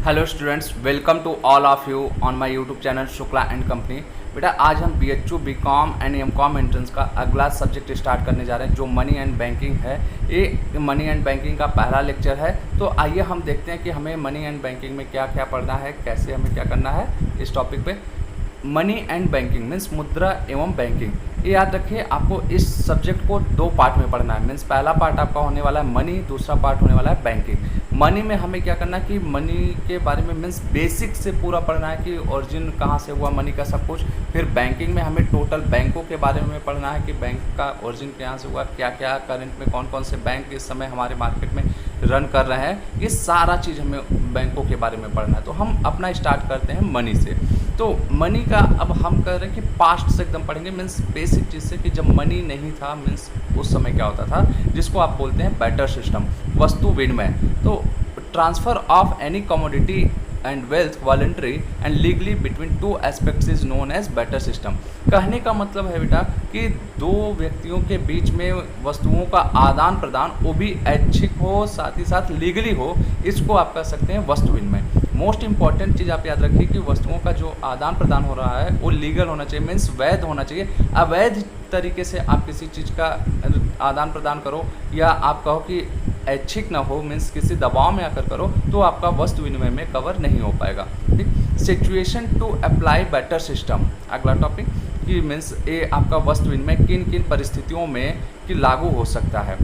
Hello students, welcome to all of you on my YouTube channel Shukla and company. बेटा आज हम BHU BCom and MCom entrance का अगला subject start करने जा रहे हैं जो मनी एंड बैंकिंग है। ये मनी एंड बैंकिंग का पहला लेक्चर है। तो आइए हम देखते हैं कि हमें मनी एंड बैंकिंग में क्या क्या पढ़ना है, कैसे हमें क्या करना है इस टॉपिक पे। मनी एंड बैंकिंग मीन्स मुद्रा एवं बैंकिंग। ये याद रखिए, आपको इस सब्जेक्ट को दो पार्ट में पढ़ना है। मीन्स पहला पार्ट आपका होने वाला है मनी, दूसरा पार्ट होने वाला है बैंकिंग। मनी में हमें क्या करना है कि मनी के बारे में मीन्स बेसिक से पूरा पढ़ना है कि ओरिजिन कहाँ से हुआ मनी का सब कुछ। फिर बैंकिंग में हमें टोटल बैंकों के बारे में पढ़ना है कि बैंक का ओरिजिन कहाँ से हुआ, क्या क्या करंट में कौन कौन से बैंक इस समय हमारे मार्केट में रन कर रहे हैं। ये सारा चीज़ हमें बैंकों के बारे में पढ़ना है। तो हम अपना स्टार्ट करते हैं मनी से। तो मनी का अब हम कह रहे हैं कि पास्ट से एकदम पढ़ेंगे, मीन्स बेसिक चीज़ से कि जब मनी नहीं था मीन्स उस समय क्या होता था, जिसको आप बोलते हैं बैटर सिस्टम, वस्तु विनिमय। तो transfer of any commodity and wealth voluntary and legally between two aspects is known as barter system. कहने का मतलब है बेटा कि दो व्यक्तियों के बीच में वस्तुओं का आदान प्रदान, वो भी ऐच्छिक हो साथ ही साथ लीगली हो, इसको आप कह सकते हैं वस्तु विनिमय। मोस्ट इंपॉर्टेंट चीज़ आप याद रखिए कि वस्तुओं का जो आदान प्रदान हो रहा है वो लीगल होना चाहिए, मीन्स वैध होना चाहिए। अवैध तरीके से आप किसी चीज़ का आदान प्रदान करो या आप कहो कि ऐच्छिक ना हो, मीन्स किसी दबाव में आकर करो, तो आपका वस्तु विनिमय में कवर नहीं हो पाएगा। ठीक, situation to apply barter system अगला टॉपिक कि मीन्स ये आपका वस्तु विनिमय किन किन परिस्थितियों में कि लागू हो सकता है।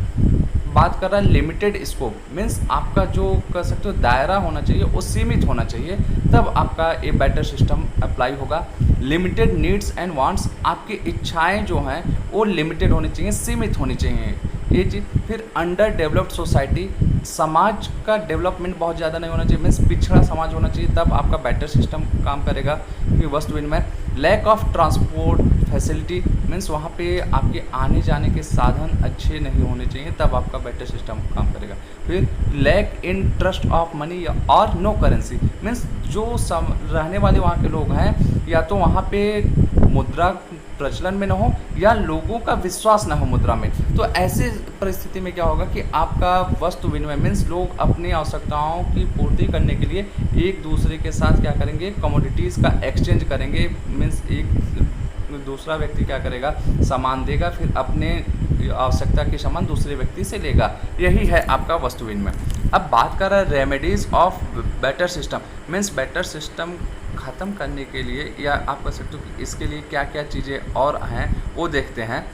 बात कर रहा है लिमिटेड स्कोप, मीन्स आपका जो कह सकते हो दायरा होना चाहिए वो सीमित होना चाहिए, तब आपका ये बेटर सिस्टम अप्लाई होगा। लिमिटेड नीड्स एंड वांट्स, आपकी इच्छाएं जो हैं वो लिमिटेड होनी चाहिए, सीमित होनी चाहिए ये चीज़। फिर अंडर डेवलप्ड सोसाइटी, समाज का डेवलपमेंट बहुत ज़्यादा नहीं होना चाहिए, मीन्स पिछड़ा समाज होना चाहिए, तब आपका बेटर सिस्टम काम करेगा कि वस्तु विनिमय। Lack of transport facility, means वहाँ पे आपके आने जाने के साधन अच्छे नहीं होने चाहिए, तब आपका बेटर सिस्टम काम करेगा। फिर lack in trust of money और नो करेंसी, मीन्स जो रहने वाले वहाँ के लोग हैं या तो वहाँ पे मुद्रा प्रचलन में न हो या लोगों का विश्वास न हो मुद्रा में। तो ऐसे परिस्थिति में क्या होगा कि आपका वस्तु विनिमय मीन्स लोग अपनी आवश्यकताओं की पूर्ति करने के लिए एक दूसरे के साथ क्या करेंगे, कमोडिटीज़ का एक्सचेंज करेंगे। मीन्स एक दूसरा व्यक्ति क्या करेगा, सामान देगा, फिर अपने आवश्यकता के सामान दूसरे व्यक्ति से लेगा। यही है आपका वस्तु विनिमय। अब बात कर रहा है remedies of better system, means better system ख़त्म करने के लिए या आप कह सकते हो कि इसके लिए क्या क्या चीज़ें और हैं वो देखते हैं।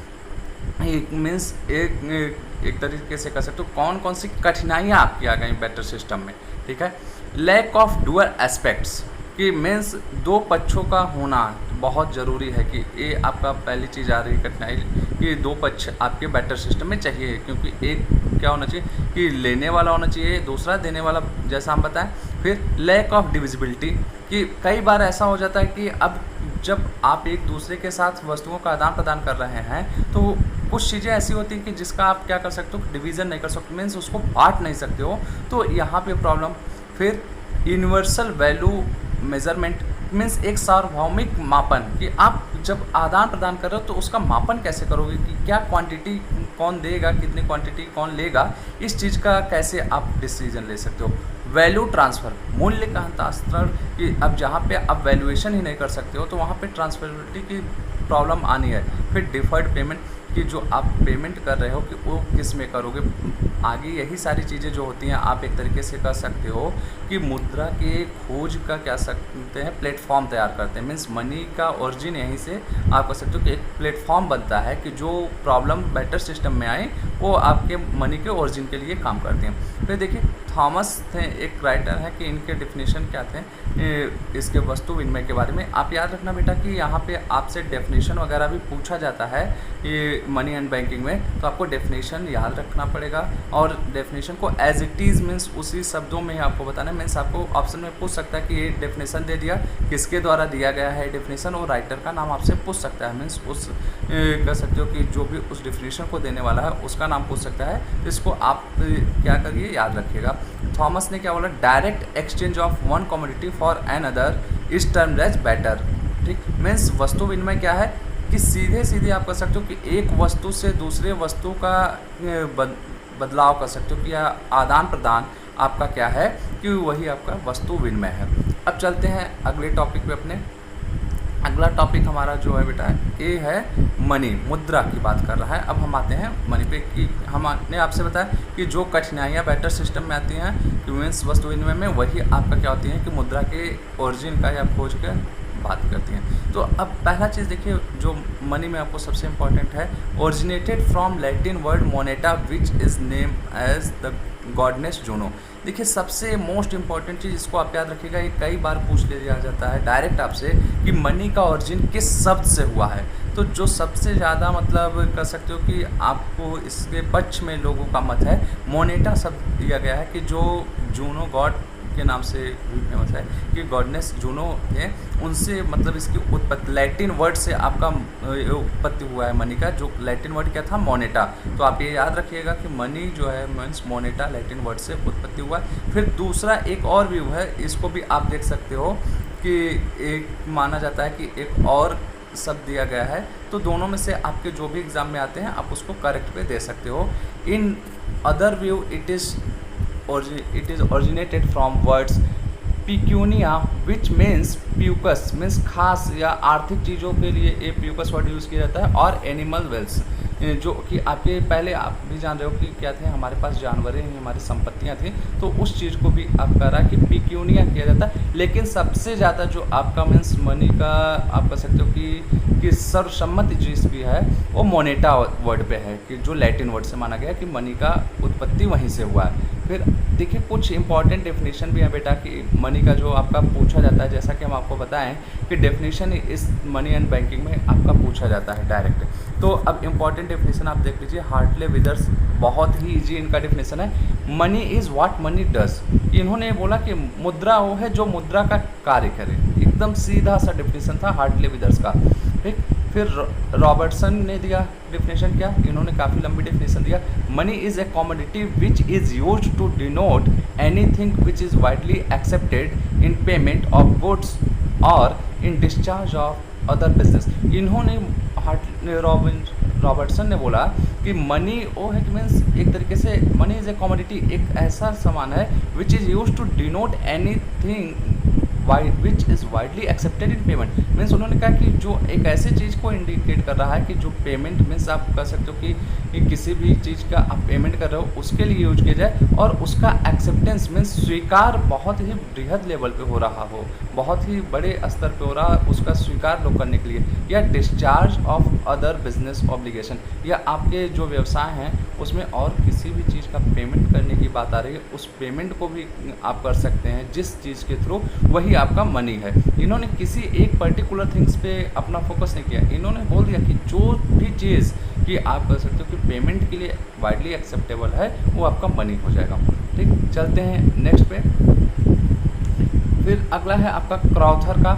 एक मीन्स एक तरीके से कह सकते हो कौन कौन सी कठिनाइयाँ आपकी आ गई बेटर सिस्टम में। ठीक है, लैक ऑफ डुअल एस्पेक्ट्स कि मीन्स दो पक्षों का होना बहुत ज़रूरी है कि ये आपका पहली चीज़ आ रही कठिनाई कि दो पक्ष आपके बेटर सिस्टम में चाहिए, क्योंकि एक क्या होना चाहिए कि लेने वाला होना चाहिए, दूसरा देने वाला, जैसा हम बताएं। फिर लैक ऑफ डिविजिबिलिटी कि कई बार ऐसा हो जाता है कि अब जब आप एक दूसरे के साथ वस्तुओं का आदान प्रदान कर रहे हैं तो कुछ चीज़ें ऐसी होती हैं कि जिसका आप क्या कर सकते हो, डिवीज़न नहीं कर सकते, मीन्स उसको बांट नहीं सकते हो, तो यहाँ पे प्रॉब्लम। फिर यूनिवर्सल वैल्यू मेज़रमेंट, मीन्स एक सार्वभौमिक मापन कि आप जब आदान प्रदान कर रहे हो तो उसका मापन कैसे करोगे कि क्या क्वांटिटी कौन देगा, कितनी क्वांटिटी कौन लेगा, इस चीज़ का कैसे आप डिसीजन ले सकते हो। वैल्यू ट्रांसफ़र, मूल्य का हस्तांतरण कि अब जहाँ पे आप वैल्यूएशन ही नहीं कर सकते हो तो वहाँ पे ट्रांसफरेबिलिटी की प्रॉब्लम आनी है। फिर डिफर्ड पेमेंट कि जो आप पेमेंट कर रहे हो कि वो किस में करोगे आगे। यही सारी चीज़ें जो होती हैं आप एक तरीके से कर सकते हो कि मुद्रा के खोज का क्या सकते हैं प्लेटफॉर्म तैयार करते हैं। मीन्स मनी का ओरिजिन यहीं से आप कह सकते हो कि एक प्लेटफॉर्म बनता है कि जो प्रॉब्लम बेटर सिस्टम में आए वो आपके मनी के ओरिजिन के लिए काम करते हैं। फिर देखिए थॉमस थे एक राइटर हैं कि इनके डेफिनेशन क्या थे इसके वस्तु विनिमय के बारे में। आप याद रखना बेटा कि यहाँ पे आपसे डेफिनेशन वगैरह भी पूछा जाता है ये मनी एंड बैंकिंग में, तो आपको डेफिनेशन याद रखना पड़ेगा और डेफिनेशन को एज इट इज़ मीन्स उसी शब्दों में आपको बताना है। मीन्स आपको ऑप्शन में पूछ सकता है कि ये डेफिनेशन दे दिया, किसके द्वारा दिया गया है डेफिनेशन, और राइटर का नाम आपसे पूछ सकता है। मीन्स उस कह सकते हो कि जो भी उस डेफिनेशन को देने वाला है उसका नाम पूछ सकता है। तो इसको आप क्या करिए, याद रखिएगा। थॉमस ने क्या बोला, direct exchange of one commodity for another is termed as barter. ठीक, मीन्स वस्तु विनिमय क्या है कि सीधे सीधे आप कह सकते हो कि एक वस्तु से दूसरे वस्तु का बदलाव कर सकते हो कि या आदान प्रदान आपका क्या है कि वही आपका वस्तु विनिमय है। अब चलते हैं अगले टॉपिक पे अपने। अगला टॉपिक हमारा जो है बेटा ये है मनी, मुद्रा की बात कर रहा है। अब हम आते हैं मनी पे कि हमने आपसे बताया कि जो कठिनाइयाँ बैटर सिस्टम में आती हैं कि मीन्स वस्तु विनिमय में, वही आपका क्या होती है कि मुद्रा के ओरिजिन का या खोज के बात करती हैं। तो अब पहला चीज़ देखिए जो मनी में आपको सबसे इम्पॉर्टेंट है, originated from Latin word moneta which is name as the goddess Juno. देखिए सबसे मोस्ट इंपॉर्टेंट चीज़ इसको आप याद रखिएगा, ये कई बार पूछ लिया जाता है डायरेक्ट आपसे कि मनी का ओरिजिन किस शब्द से हुआ है। तो जो सबसे ज़्यादा मतलब कर सकते हो कि आपको इसके पक्ष में लोगों का मत है, मोनेटा शब्द दिया गया है कि जो जूनो गॉड के नाम से भी फेमस है कि गॉडनेस जूनो थे, उनसे मतलब इसकी उत्पत्ति लैटिन वर्ड से आपका उत्पत्ति हुआ है मनी का। जो लैटिन वर्ड क्या था, मोनेटा। तो आप ये याद रखिएगा कि मनी जो है मीन्स मोनेटा लैटिन वर्ड से उत्पत्ति हुआ है। फिर दूसरा एक और व्यू है, इसको भी आप देख सकते हो कि एक माना जाता है कि एक और शब्द दिया गया है। तो दोनों में से आपके जो भी एग्ज़ाम में आते हैं आप उसको करेक्ट पे दे सकते हो। In other view it is originated from words pecunia which means pecus means खास या आर्थिक चीज़ों के लिए ये प्यूकस वर्ड यूज़ किया जाता है, और एनिमल वेल्स जो कि आपके पहले आप भी जान रहे हो कि क्या थे, हमारे पास जानवरें हैं, हमारी संपत्तियां थी, तो उस चीज़ को भी आप कह रहा है कि पिक्यूनिया किया जाता है। लेकिन सबसे ज़्यादा जो आपका मीन्स मनी का आप कह सकते हो कि सर्वसम्मत चीज़ भी है वो मोनेटा वर्ड पे है, कि जो लैटिन वर्ड से माना गया कि मनी का उत्पत्ति वहीं से हुआ है। फिर देखिए कुछ इंपॉर्टेंट डेफिनेशन भी है बेटा कि मनी का जो आपका पूछा जाता है, जैसा कि हम आपको बताएं कि डेफिनेशन इस मनी एंड बैंकिंग में आपका पूछा जाता है डायरेक्ट। तो अब इंपॉर्टेंट डेफिनेशन आप देख लीजिए, हार्टले विदर्स, बहुत ही इजी इनका डेफिनेशन है। Money is what money does. इन्होंने बोला कि मुद्रा वो है जो मुद्रा का कार्य करे, एकदम सीधा सा डेफिनेशन था हार्टले विदर्स का। ठीक, फिर रॉबर्टसन ने दिया डेफिनेशन क्या, इन्होंने काफ़ी लंबी डेफिनेशन दिया, money is a commodity which is used to denote anything which is widely accepted in payment of goods और in discharge of other business. इन्होंने रॉबर्टसन ने बोला कि मनी वो है कि मीन्स एक तरीके से मनी इज़ ए कमोडिटी, एक ऐसा सामान है which is use to denote anything which is widely accepted in payment. Means उन्होंने कहा कि जो एक ऐसी चीज़ को इंडिकेट कर रहा है कि जो पेमेंट मीन्स आप कह सकते हो कि किसी भी चीज़ का आप पेमेंट कर रहे हो उसके लिए यूज किया जाए, और उसका एक्सेप्टेंस मीन्स स्वीकार बहुत ही बृहद लेवल पे हो रहा हो, बहुत ही बड़े स्तर पे हो रहा है, उसका स्वीकार लोग करने के लिए, या discharge of other business obligation, या आपके जो व्यवसाय हैं उसमें और किसी भी चीज़ का पेमेंट करने की बात आ रही है, उस पेमेंट को भी आप कर सकते हैं जिस चीज़ के थ्रू, वही आपका मनी है। इन्होंने किसी एक पर्टिकुलर थिंग्स पे अपना फोकस नहीं किया, इन्होंने बोल दिया कि जो भी चीज़ कि आप कह सकते हो कि पेमेंट के लिए वाइडली एक्सेप्टेबल है वो आपका मनी हो जाएगा। ठीक, चलते हैं नेक्स्ट पे। फिर अगला है आपका क्रॉथर का,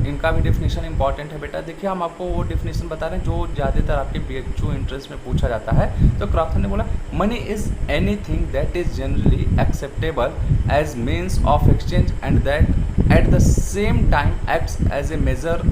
इनका भी डेफिनेशन इंपॉर्टेंट है बेटा। देखिए हम आपको वो डेफिनेशन बता रहे हैं जो ज़्यादातर आपके BHU इंट्रेंस में पूछा जाता है। तो क्रॉथर ने बोला money is anything that is generally acceptable as means of exchange and that at the same time acts as a measure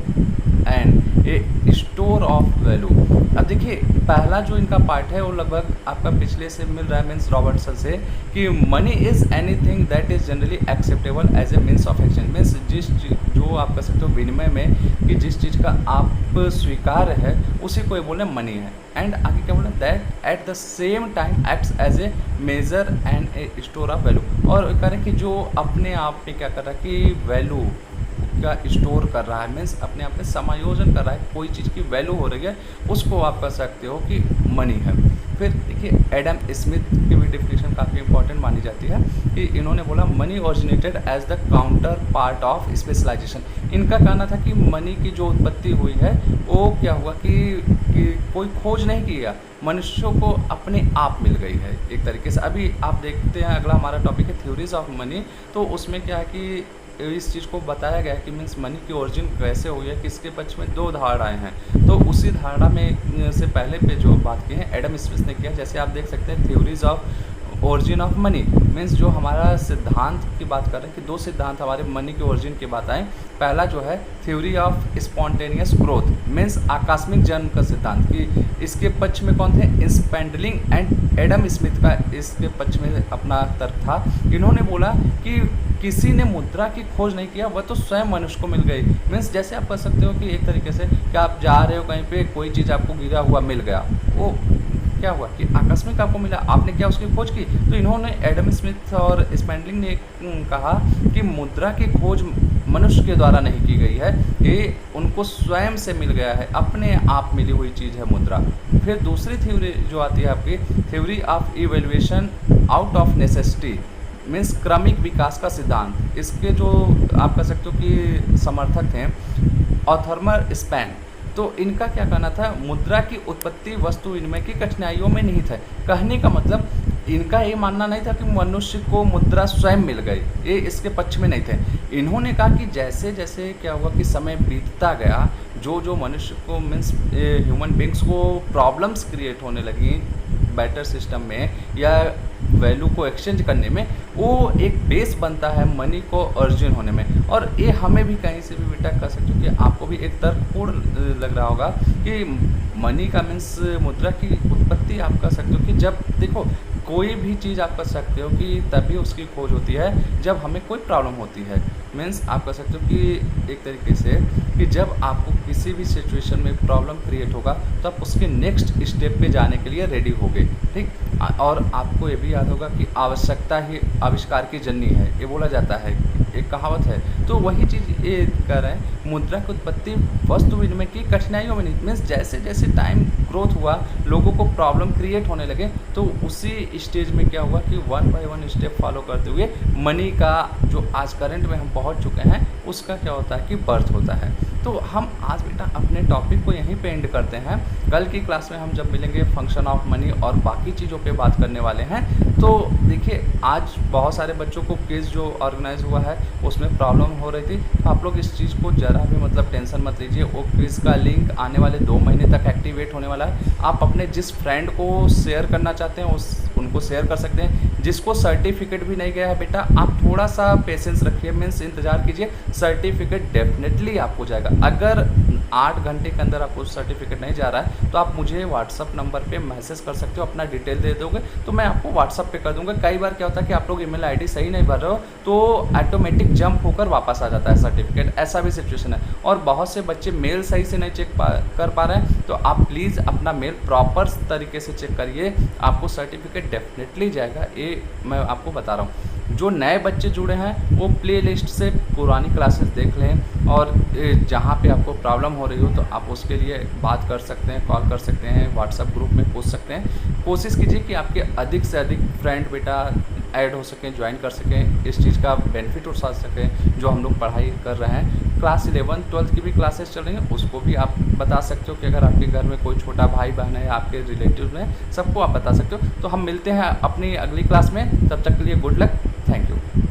and a store of value. अब देखिए पहला जो इनका पार्ट है वो लगभग आपका पिछले से मिल रहा है मीन्स रॉबर्टसन से, कि money is anything that is generally acceptable as a means of exchange. Means जिस जो आप कह सकते हो विनिमय में कि जिस चीज़ का आप स्वीकार है उसी को ये बोले मनी है। एंड आगे क्या बोले, that at the same time acts as a measure and a store of value. और कह रहे हैं कि जो अपने आप में क्या कर रहा है कि वैल्यू का स्टोर कर रहा है, मीन्स अपने आप में समायोजन कर रहा है, कोई चीज़ की वैल्यू हो रही है उसको आप कह सकते हो कि मनी है। फिर देखिए एडम स्मिथ की भी डेफिनेशन काफ़ी इंपॉर्टेंट मानी जाती है कि इन्होंने बोला money originated as the counterpart of specialization. इनका कहना था कि मनी की जो उत्पत्ति हुई है वो क्या हुआ कि कोई खोज नहीं किया, मनुष्यों को अपने आप मिल गई है एक तरीके से। अभी आप देखते हैं अगला हमारा टॉपिक है थ्योरीज ऑफ मनी। तो उसमें क्या है कि इस चीज़ को बताया गया है कि मीन्स मनी की ओरिजिन कैसे हुई है, किसके पक्ष में दो धारणाएं हैं। तो उसी धारणा में से पहले पे जो बात की है एडम स्मिथ ने किया, जैसे आप देख सकते हैं theories of origin of money means जो हमारा सिद्धांत की बात कर रहे हैं कि दो सिद्धांत हमारे मनी के ओरिजिन की बात आए। पहला जो है theory of spontaneous growth means आकस्मिक जन्म का सिद्धांत, कि इसके पक्ष में कौन थे, स्पेंडलिंग एंड एडम स्मिथ का इसके पक्ष में अपना तर्क था। इन्होंने बोला कि किसी ने मुद्रा की खोज नहीं किया, वह तो स्वयं मनुष्य को मिल गई। मीन्स जैसे आप कह सकते हो कि एक तरीके से कि आप जा रहे हो कहीं पे, कोई चीज़ आपको गिरा हुआ मिल गया, वो क्या हुआ कि आकस्मिक आपको मिला, आपने क्या उसकी खोज की। तो इन्होंने एडम स्मिथ और स्पेंडलिंग ने कहा कि मुद्रा की खोज मनुष्य के द्वारा नहीं की गई है, ये उनको स्वयं से मिल गया है, अपने आप मिली हुई चीज़ है मुद्रा। फिर दूसरी थ्योरी जो आती है आपकी, theory of evaluation out of necessity means क्रमिक विकास का सिद्धांत। इसके जो आप कह सकते हो कि समर्थक थे ऑथर्मर स्पैन, तो इनका क्या कहना था, मुद्रा की उत्पत्ति वस्तु विनिमय की कठिनाइयों में नहीं था। कहने का मतलब इनका ये मानना नहीं था कि मनुष्य को मुद्रा स्वयं मिल गई, ये इसके पक्ष में नहीं थे। इन्होंने कहा कि जैसे जैसे क्या हुआ कि समय बीतता गया, जो जो मनुष्य को मीन्स ह्यूमन बींग्स को प्रॉब्लम्स क्रिएट होने लगी बेटर सिस्टम में या वैल्यू को एक्सचेंज करने में, वो एक बेस बनता है मनी को ओरिजिन होने में। और ये हमें भी कहीं से भी बेटा कह सकते हो कि आपको भी एक तर्कपूर्ण लग रहा होगा कि मनी का मीन्स मुद्रा की उत्पत्ति आप कह सकते हो कि जब देखो कोई भी चीज़ आप कह सकते हो कि तभी उसकी खोज होती है जब हमें कोई प्रॉब्लम होती है। मीन्स आप कह सकते हो कि एक तरीके से कि जब आपको किसी भी सिचुएशन में प्रॉब्लम क्रिएट होगा तो आप उसके नेक्स्ट स्टेप पे जाने के लिए रेडी होगे, ठीक। और आपको ये भी याद होगा कि आवश्यकता ही आविष्कार की जननी है, ये बोला जाता है, एक कहावत है। तो वही चीज़ ये कह रहे हैं, मुद्रा की उत्पत्ति वस्तु विनिमय की कठिनाइयों में नहीं। मीन्स जैसे जैसे टाइम ग्रोथ हुआ, लोगों को प्रॉब्लम क्रिएट होने लगे, तो उसी स्टेज में क्या हुआ कि one by one step follow करते हुए मनी का जो आज करंट में हम पहुंच चुके हैं उसका क्या होता है कि बर्थ होता है। तो हम आज बेटा अपने टॉपिक को यहीं पे एंड करते हैं। कल की क्लास में हम जब मिलेंगे फंक्शन ऑफ मनी और बाकी चीज़ों पे बात करने वाले हैं। तो देखिए आज बहुत सारे बच्चों को क्विज जो ऑर्गेनाइज हुआ है उसमें प्रॉब्लम हो रही थी, तो आप लोग इस चीज़ को ज़रा भी मतलब टेंशन मत लीजिए। वो क्विज का लिंक आने वाले 2 महीने तक एक्टिवेट होने वाला है। आप अपने जिस फ्रेंड को शेयर करना चाहते हैं उनको शेयर कर सकते हैं। जिसको सर्टिफिकेट भी नहीं गया है बेटा, आप थोड़ा सा पेशेंस रखिए, मीन्स इंतज़ार कीजिए, सर्टिफिकेट डेफिनेटली आपको जाएगा। अगर 8 घंटे के अंदर आपको सर्टिफिकेट नहीं जा रहा है तो आप मुझे व्हाट्सअप नंबर पे मैसेज कर सकते हो, अपना डिटेल दे दोगे तो मैं आपको व्हाट्सअप पे कर दूंगा। कई बार क्या होता है कि आप लोग ईमेल आईडी सही नहीं भर रहे हो तो ऑटोमेटिक जंप होकर वापस आ जाता है सर्टिफिकेट, ऐसा भी सिचुएशन है। और बहुत से बच्चे मेल सही से नहीं चेक कर पा रहे हैं, तो आप प्लीज़ अपना मेल प्रॉपर तरीके से चेक करिए, आपको सर्टिफिकेट डेफिनेटली जाएगा, ये मैं आपको बता रहा हूँ। जो नए बच्चे जुड़े हैं वो प्ले लिस्ट से पुरानी क्लासेस देख लें, और जहाँ पे आपको प्रॉब्लम हो रही हो तो आप उसके लिए बात कर सकते हैं, कॉल कर सकते हैं, व्हाट्सएप ग्रुप में पूछ सकते हैं। कोशिश कीजिए कि आपके अधिक से अधिक फ्रेंड बेटा ऐड हो सकें, ज्वाइन कर सकें, इस चीज़ का बेनिफिट उठा सकें जो हम लोग पढ़ाई कर रहे हैं। क्लास 11 12 की भी क्लासेस चल रही हैं, उसको भी आप बता सकते हो कि अगर आपके घर में कोई छोटा भाई बहन है, आपके रिलेटिव में, सबको आप बता सकते हो। तो हम मिलते हैं अपनी अगली क्लास में, तब तक के लिए गुड लक, थैंक यू।